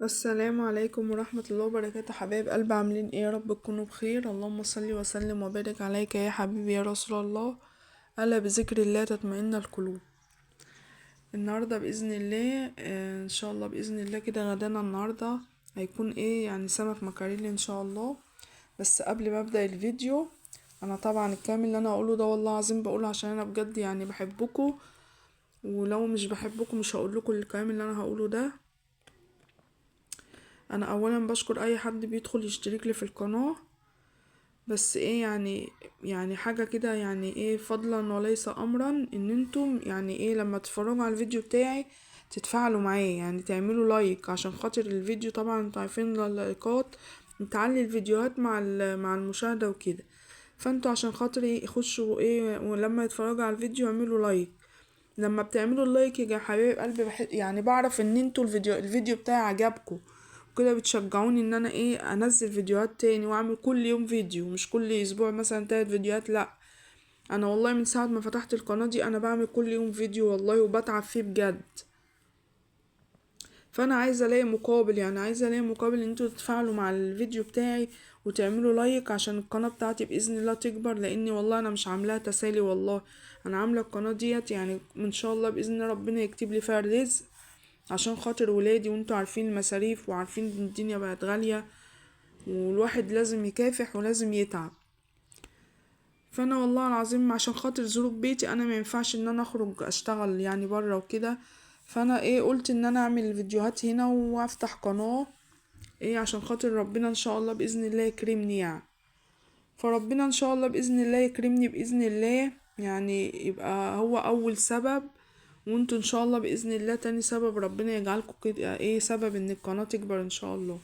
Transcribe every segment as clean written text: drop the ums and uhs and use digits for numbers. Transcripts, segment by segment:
السلام عليكم ورحمة الله وبركاته، حبايب قلب، عاملين ايه؟ يا رب تكونوا بخير. اللهم صل وسلم وبارك عليك يا حبيبي يا رسول الله. ألا بذكر الله تطمئن القلوب. النهاردة بإذن الله ان شاء الله بإذن الله كده غدانا النهاردة هيكون ايه؟ يعني سمك مكاريلي ان شاء الله. بس قبل ما ابدأ الفيديو، انا طبعا الكلام اللي انا اقوله ده والله العظيم بقوله عشان انا بجد يعني بحبكم، ولو مش بحبكم مش هقولكوا الكلام اللي انا هقوله ده. انا اولا بشكر اي حد بيدخل يشترك لي في القناة، بس ايه يعني حاجة كده، يعني ايه فضلا وليس امرا ان انتم يعني ايه لما تتفرجوا على الفيديو بتاعي تتفاعلوا معايا، يعني تعملوا لايك عشان خاطر الفيديو. طبعا انتوا عارفين اللايكات بتعلي الفيديوهات مع المشاهدة وكده. فانتوا عشان خاطر ايه يخشوا ايه ولما يتفرجوا على الفيديو يعملوا لايك. لما بتعملوا اللايك يا حبايب قلبي يعني بعرف ان انتوا الفيديو بتاعي عجبكم، وكده بتشجعوني ان انا ايه انزل فيديوهات تاني واعمل كل يوم فيديو، مش كل اسبوع مثلا 3 فيديوهات، لا. انا والله من ساعة ما فتحت القناة دي انا بعمل كل يوم فيديو والله، وبتعب فيه بجد. فانا عايزه الاقي مقابل، يعني عايزه الاقي مقابل ان انتوا تتفاعلوا مع الفيديو بتاعي وتعملوا لايك عشان القناه بتاعتي باذن الله تكبر، لاني والله انا مش عاملاها تسالي والله. انا عامله القناه ديت يعني ان شاء الله باذن الله ربنا يكتب لي فيها الرزق عشان خاطر ولادي، وانتوا عارفين المصاريف وعارفين ان الدنيا بقت غاليه، والواحد لازم يكافح ولازم يتعب. فانا والله العظيم عشان خاطر ظروف بيتي انا ما ينفعش ان انا اخرج اشتغل يعني بره وكده. فانا ايه قلت ان انا اعمل فيديوهات هنا وافتح قناه ايه عشان خاطر ربنا ان شاء الله باذن الله يكرمني يعني. فربنا ان شاء الله باذن الله يكرمني باذن الله، يعني يبقى هو اول سبب، وانتوا ان شاء الله باذن الله تاني سبب، ربنا يجعلكم كده ايه سبب ان القناه تكبر ان شاء الله.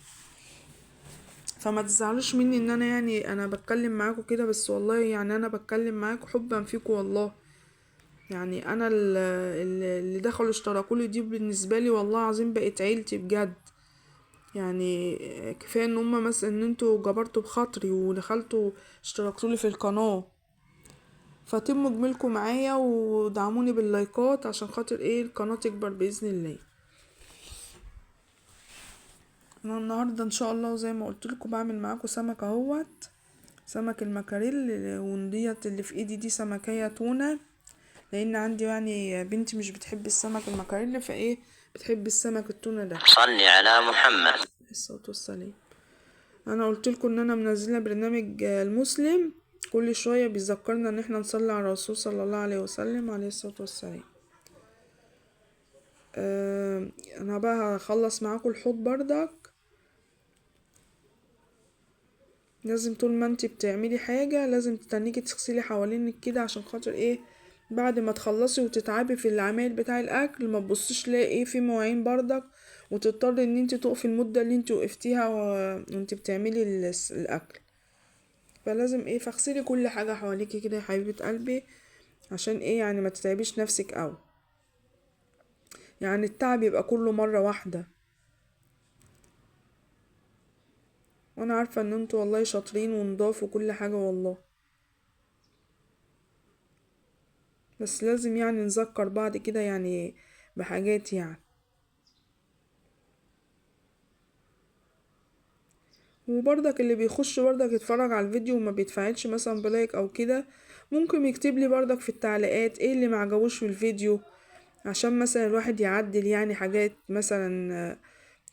فما تزعلوش مني ان انا يعني انا بتكلم معاكم كده، بس والله يعني انا بتكلم معاكم حبا فيكم والله. يعني انا اللي دخلوا اشتركوا لي دي بالنسبه لي والله العظيم بقت عيلتي بجد. يعني كفايه ان هما مثلا ان انتوا جبرتوا بخاطري ودخلتوا اشتركتوا لي في القناه، فتموا جميلكم معايا ودعموني باللايكات عشان خاطر ايه القناه تكبر باذن الله. انا النهارده ان شاء الله زي ما قلت لكم بعمل معاكم سمك اهوت، سمك المكاريل، وديت اللي في ايدي دي سمكية تونة، لان عندي يعني بنتي مش بتحب السمك المكاريل، فايه بتحب السمك التونة ده. صلي على محمد عليه الصلاة والسلام. انا قلت لكم ان انا منزله برنامج المسلم، كل شويه بيذكرنا ان احنا نصلي على الرسول صلى الله عليه وسلم عليه الصلاه والسلام. انا بقى هخلص معاكم الحوض بردك. لازم طول ما انتي بتعملي حاجة لازم تتنيكي تغسلي حوالينك كده عشان خاطر ايه بعد ما تخلصي وتتعبي في العمايل بتاع الاكل ما تبصيش لاقي ايه في مواعين بردك، وتضطري ان انتي تقفي المدة اللي انتي وقفتيها وانتي بتعملي الاكل. فلازم ايه فاغسلي كل حاجة حواليكي كده يا حبيبة قلبي، عشان ايه يعني ما تتعبيش نفسك اوي، يعني التعب يبقى كله مرة واحدة. وانا عارفة ان انتوا والله شاطرين ونضاف وكل حاجة والله، بس لازم يعني نذكر بعض كده يعني بحاجات يعني. وبرضك اللي بيخش برضك يتفرج على الفيديو وما بيتفاعلش مثلا بلايك او كده، ممكن يكتب لي برضك في التعليقات ايه اللي معجبوش في الفيديو، عشان مثلا الواحد يعدل يعني حاجات مثلا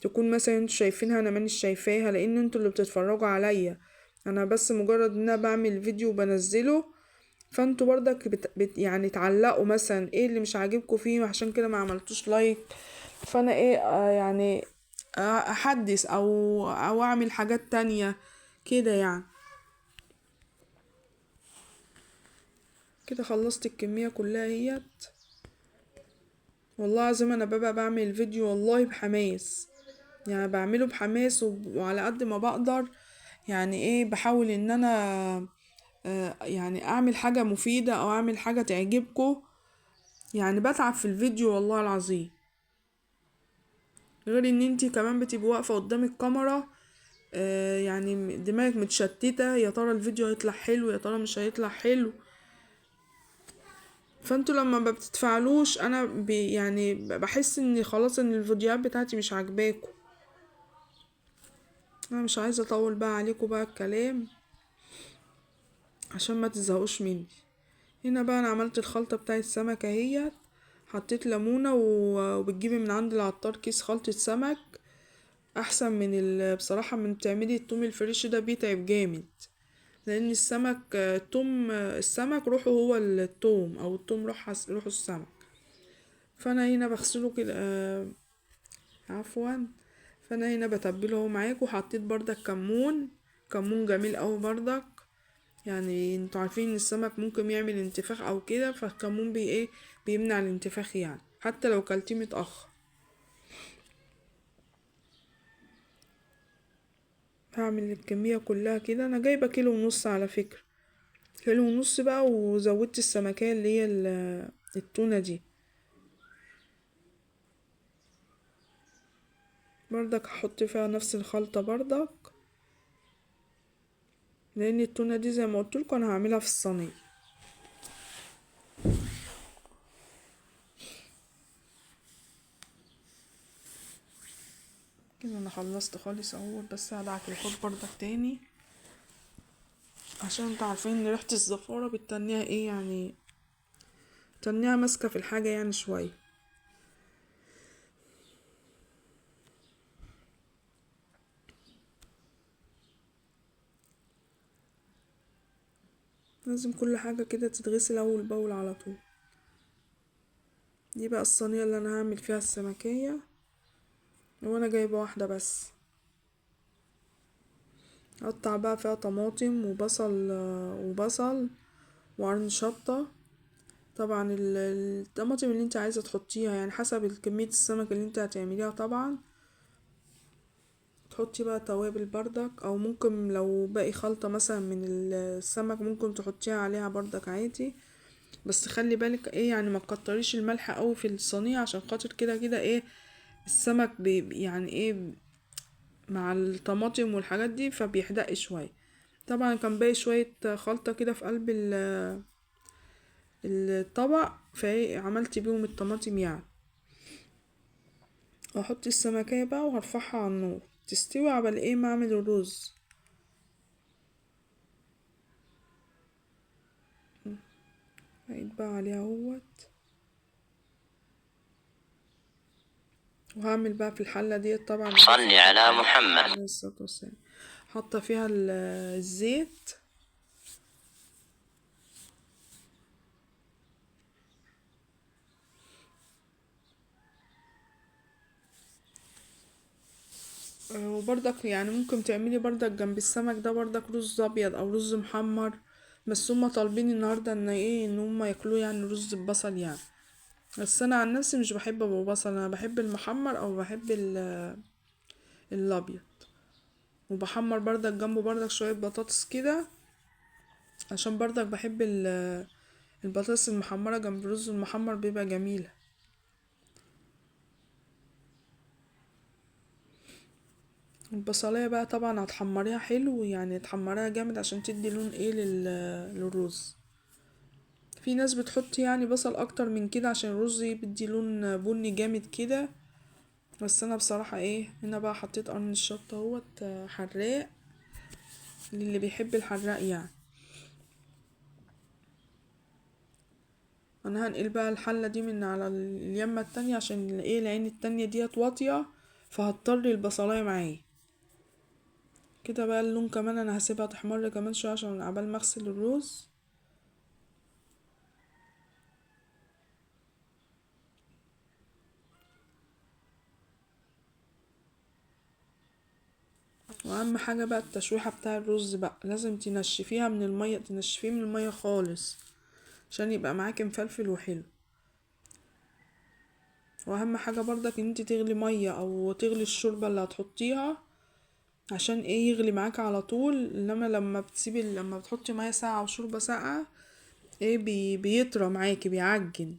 تكون مثلا انتوا شايفينها انا مانيش شايفاها، لان انتوا اللي بتتفرجوا عليا، انا بس مجرد ان انا بعمل فيديو وبنزله. فانتوا برضك يعني تعلقوا مثلا ايه اللي مش عاجبكم فيه عشان كده ما عملتوش لايك. فانا ايه يعني احدث او اعمل حاجات تانية كده يعني. كده خلصت الكمية كلها هيت. والله العظيم انا ببقى بعمل الفيديو والله بحماس، يعني بعمله بحماس وعلى قد ما بقدر، يعني ايه بحاول ان انا يعني اعمل حاجة مفيدة او اعمل حاجة تعجبكم، يعني بتعب في الفيديو والله العظيم. غير ان انتي كمان بتبقي واقفة قدام الكاميرا، يعني دماغك متشتتة، يا ترى الفيديو هيطلع حلو يا ترى مش هيطلع حلو. فانتوا لما ما بتتفعلوش انا يعني بحس ان خلاص ان الفيديوهات بتاعتي مش عاجباكم. انا مش عايزه اطول بقى عليكم بقى الكلام عشان ما تزهقوش مني. هنا بقى انا عملت الخلطه بتاعت السمك اهيت. حطيت ليمونه وبتجيبي من عند العطار كيس خلطه سمك احسن من بصراحه من تعملي التوم الفريش ده، بيتعب جامد. لان السمك التوم السمك روحه هو التوم، او التوم روحه السمك. فانا هنا بغسله كده عفوا. فانا هنا بتبله اهو معاك، وحطيت بردك كمون. كمون جميل اوي بردك. يعني انتوا عارفين ان السمك ممكن يعمل انتفاخ او كده، فالكمون ايه بيمنع الانتفاخ يعني، حتى لو كلتيه متأخر. هعمل الكمية كلها كده. انا جايبة كيلو ونص على فكرة. كيلو ونص بقى، وزودت السمكية اللي هي التونة دي. بردك هحط فيها نفس الخلطة بردك، لان التونة دي زي ما قلتلكوا انا هعملها في الصينية. كده انا خلصت خالص اهو، بس هدعك الحوض بردك تاني، عشان انتوا عارفين ان ريحة الزفارة بتتنيها ايه يعني، تنيها ماسكة في الحاجة يعني شوية. لازم كل حاجة كده تتغسل اول باول على طول. دي بقى الصينية اللي انا هعمل فيها السمكية، وانا جايبة واحدة بس. اقطع بقى فيها طماطم وبصل وقرن شطة. طبعا الطماطم اللي انت عايزة تحطيها يعني حسب كمية السمك اللي انت هتعمليها طبعا. تحطي بقى توابل بردك، او ممكن لو باقي خلطة مثلا من السمك ممكن تحطيها عليها بردك عادي. بس خلي بالك ايه يعني ما تكتريش الملح قوي في الصينية، عشان خاطر كده كده ايه السمك يعني ايه مع الطماطم والحاجات دي فبيحدق شوية. طبعا كان باقي شوية خلطة كده في قلب الطبق، فايه عملت بيهم الطماطم يعني. واحط السمكية بقى وهرفعها على النار تستوي عبال ايه ما اعمل الرز. هقيت بقى عليها اهوت. وهعمل بقى في الحلة ديت طبعا صلي على محمد. عليه الصلاة والسلام. حاطة فيها الزيت. وبرضك يعني ممكن تعملي برضك جنب السمك ده برضك رز ابيض او رز محمر. بس هما طالبين النهارده ان هما ياكلوه يعني رز ببصل يعني. بس انا عن نفسي مش بحب ابو بصل، انا بحب المحمر او بحب الابيض. وبحمر برضك جنبه برضك شوية بطاطس كده، عشان برضك بحب البطاطس المحمرة جنب الرز المحمر بيبقى جميلة. البصلاية بقى طبعا هتحمريها حلو يعني تحمريها جامد عشان تدي لون ايه للرز. في ناس بتحط يعني بصل اكتر من كده عشان الرز بيدي لون بني جامد كده. بس انا بصراحة ايه هنا بقى حطيت قرن الشطة اهوت حراق، للي بيحب الحراق يعني. انا هنقل بقى الحلة دي من على اليمة التانية عشان ايه العين التانية ديت واطية، فهضطر البصلاية معايا. كده بقى اللون كمان انا هسيبها تحمر كمان شوية عشان عبال ما اغسل الرز. واهم حاجة بقى التشويحة بتاع الرز بقى لازم تنشفيها من المية، تنشفيه من المية خالص عشان يبقى معاكي مفلفل وحلو. واهم حاجة برضك ان انت تغلي مية او تغلي الشوربة اللي هتحطيها، عشان ايه يغلي معاك على طول. انما لما بتحطي مية ساقعة وشوربة ساقعة ايه بيطرى معاكي بيعجن.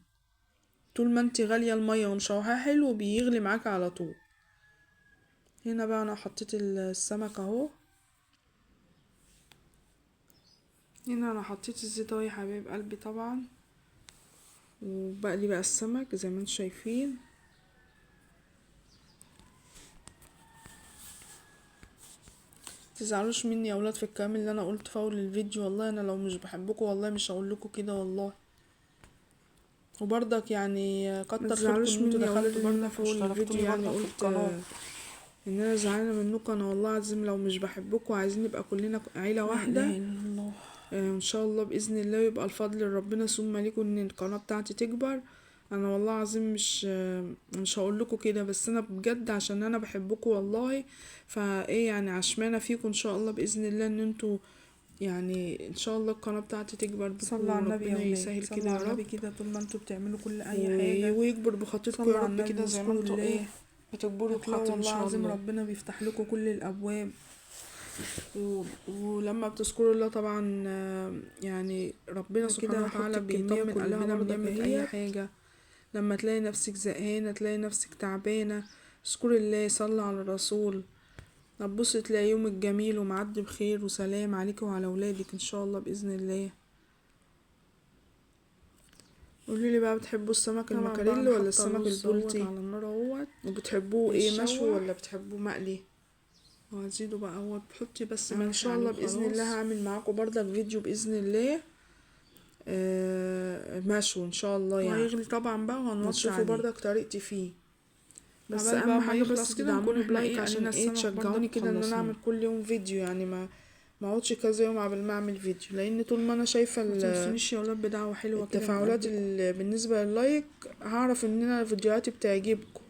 طول ما انت غالية المية ومشوحاه حلو بيغلي معاك على طول. هنا بقى انا حطيت السمك اهو. هنا انا حطيت الزيت اهو يا حبايب قلبي طبعا، وبقلي بقى السمك زي ما انتم شايفين. متزعلوش مني يا اولاد في الكلام اللي انا قلت في اول الفيديو، والله انا لو مش بحبكم والله مش هقول لكم كده والله. وبرضك يعني كتر خيركم ان انتوا دخلتوا برضك في اول الفيديو، يعني قلت ان انا زعلانه منكم. انا والله العظيم لو مش بحبكم وعايزين نبقى كلنا عيله واحده ان شاء الله باذن الله، يبقى الفضل لربنا ثم ليكم ان القناه بتاعتي تكبر. انا والله العظيم مش هقول لكم كده، بس انا بجد عشان انا بحبكم والله. فايه يعني عشمانه فيكم ان شاء الله باذن الله ان انتوا يعني ان شاء الله القناه بتاعتي تكبر بكم، صلوا على النبي وربنا يسهل كده يا رب كده طول ما انتوا بتعملوا كل اي حاجه ويكبر بخاطركم يا رب كده زي ما انتوا ايه بتكبروا هتلاقوا بخاطر ان والله شاء العظيم الله. ربنا بيفتح لكم كل الابواب. ولما بتذكروا الله طبعا يعني ربنا سبحانه وتعالى بيطمن قلبنا من يعمل اي حاجه. لما تلاقي نفسك زهقانه، تلاقي نفسك تعبانه، اذكري الله، صلي على الرسول، هتبص تلاقي يومك جميل ومعدي بخير وسلام عليك وعلى ولادك ان شاء الله باذن الله. قوليلي بقى، بتحبوا السمك المكاريل ولا السمك البلطي على النار اهوت، وبتحبوه ايه، مشوي ولا بتحبوه مقلي؟ وهزيده بقى اهوت، بتحطي بس ان شاء الله باذن الله هعمل معاكم برضك فيديو باذن الله مشوي ان شاء الله يعني، وهيغلي طبعا بقى وهنوطي هتشوفوا عليه. برضك طريقتي فيه. بس عبال اهم بقى ما حاجه يخلص بس كده تدعموني نكون احنا بلايك عشان قلينا ايه السمك تشجعوني برضك كده ان انا وخلصناه. اعمل كل يوم فيديو، يعني ما اقعدش كذا يوم قبل ما اعمل فيديو، لان طول ما انا شايفه ما تنسونيش يا ولاد بدعوه حلوه كده التفاعلات بالنسبه لللايك، هعرف ان انا فيديوهاتي بتعجبكم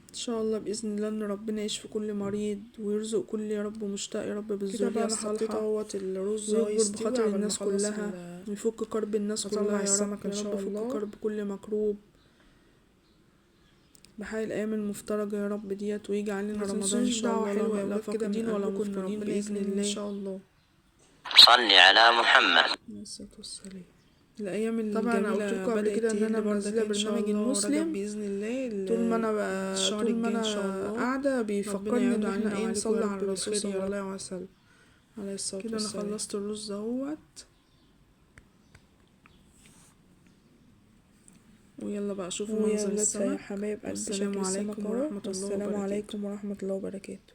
ان شاء الله باذن الله، ان ربنا يشفي كل مريض ويرزق كل يا رب مشتاق يا رب بالذريه الصالحه. انا حطيت اهوت الرز ويكبر بخاطر الناس كلها ويفك كرب الناس كلها يا رب، ان شاء الله يفك كرب كل مكروب بحال الايام المفترجه يا رب ديت، ويجي علينا رمضان ان شاء الله حلوه يا لا ولاد كده فاقدين ولا مفقودين باذن الله ان شاء الله. صلي على محمد الصلاة والسلام. الايام الجميله طبعا انا قلت لكم قبل كده ان انا منزله برنامج المسلم باذن الله، طول ما انا الشهر الجاي ان شاء الله قاعده بيفكرني ان احنا ايه نصلي على الرسول صلى الله عليه وسلم عليه الصلاه كده. انا خلصت الرز اهوت، ويلا بقى شوفوا منظر السمك. يا حبايب قلبي، السلام عليكم ورحمه الله وبركاته. ورحمه الله وبركاته.